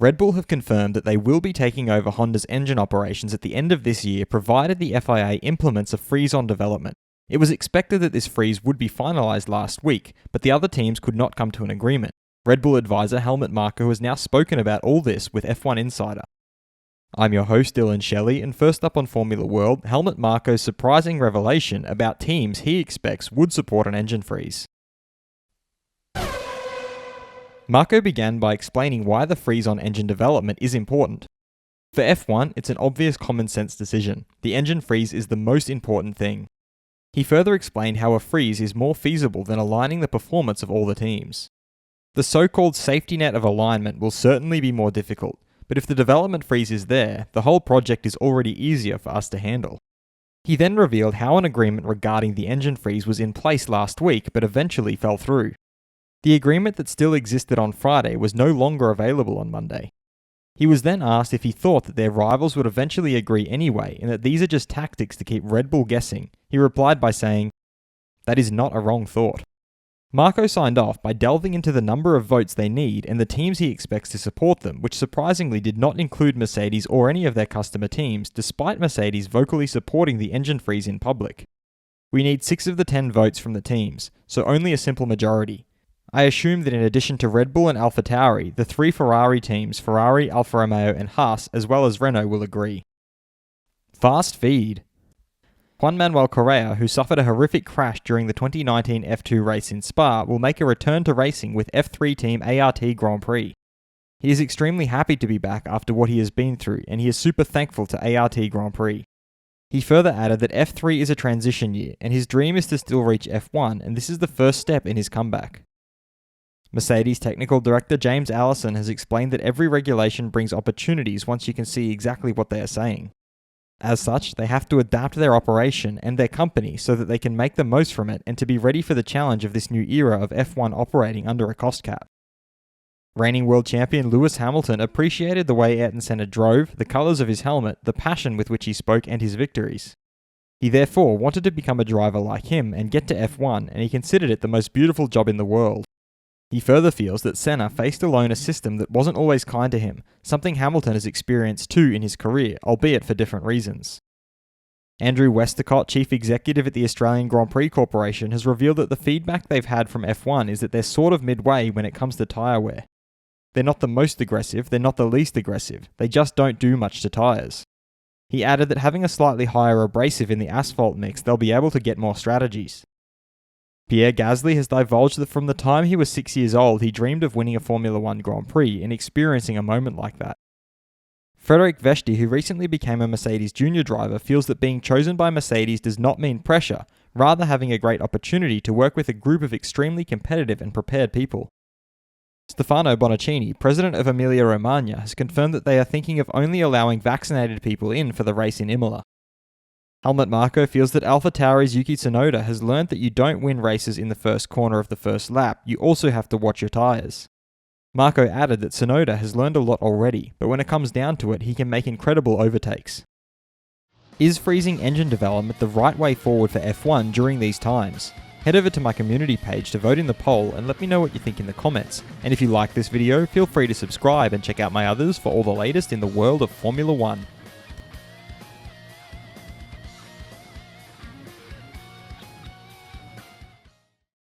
Red Bull have confirmed that they will be taking over Honda's engine operations at the end of this year, provided the FIA implements a freeze on development. It was expected that this freeze would be finalized last week, but the other teams could not come to an agreement. Red Bull advisor Helmut Marko has now spoken about all this with F1 Insider. I'm your host Dillon Shelley, and first up on Formula World, Helmut Marko's surprising revelation about teams he expects would support an engine freeze. Marko began by explaining why the freeze on engine development is important. For F1, it's an obvious common sense decision. The engine freeze is the most important thing. He further explained how a freeze is more feasible than aligning the performance of all the teams. The so-called safety net of alignment will certainly be more difficult, but if the development freeze is there, the whole project is already easier for us to handle. He then revealed how an agreement regarding the engine freeze was in place last week but eventually fell through. The agreement that still existed on Friday was no longer available on Monday. He was then asked if he thought that their rivals would eventually agree anyway and that these are just tactics to keep Red Bull guessing. He replied by saying, "That is not a wrong thought." Marko signed off by delving into the number of votes they need and the teams he expects to support them, which surprisingly did not include Mercedes or any of their customer teams, despite Mercedes vocally supporting the engine freeze in public. "We need 6 of the 10 votes from the teams, so only a simple majority. I assume that in addition to Red Bull and AlphaTauri, the 3 Ferrari teams, Ferrari, Alfa Romeo and Haas, as well as Renault will agree." Fast feed. Juan Manuel Correa, who suffered a horrific crash during the 2019 F2 race in Spa, will make a return to racing with F3 team ART Grand Prix. He is extremely happy to be back after what he has been through, and he is super thankful to ART Grand Prix. He further added that F3 is a transition year, and his dream is to still reach F1, and this is the first step in his comeback. Mercedes technical director James Allison has explained that every regulation brings opportunities once you can see exactly what they are saying. As such, they have to adapt their operation and their company so that they can make the most from it and to be ready for the challenge of this new era of F1 operating under a cost cap. Reigning world champion Lewis Hamilton appreciated the way Ayrton Senna drove, the colours of his helmet, the passion with which he spoke and his victories. He therefore wanted to become a driver like him and get to F1, and he considered it the most beautiful job in the world. He further feels that Senna faced alone a system that wasn't always kind to him, something Hamilton has experienced too in his career, albeit for different reasons. Andrew Westacott, chief executive at the Australian Grand Prix Corporation, has revealed that the feedback they've had from F1 is that they're sort of midway when it comes to tyre wear. They're not the most aggressive, they're not the least aggressive, they just don't do much to tyres. He added that having a slightly higher abrasive in the asphalt mix, they'll be able to get more strategies. Pierre Gasly has divulged that from the time he was 6 years old, he dreamed of winning a Formula 1 Grand Prix and experiencing a moment like that. Frederik Vesti, who recently became a Mercedes junior driver, feels that being chosen by Mercedes does not mean pressure, rather having a great opportunity to work with a group of extremely competitive and prepared people. Stefano Bonaccini, president of Emilia-Romagna, has confirmed that they are thinking of only allowing vaccinated people in for the race in Imola. Helmut Marko feels that AlphaTauri's Yuki Tsunoda has learned that you don't win races in the first corner of the first lap, you also have to watch your tyres. Marko added that Tsunoda has learned a lot already, but when it comes down to it, he can make incredible overtakes. Is freezing engine development the right way forward for F1 during these times? Head over to my community page to vote in the poll and let me know what you think in the comments. And if you like this video, feel free to subscribe and check out my others for all the latest in the world of Formula 1.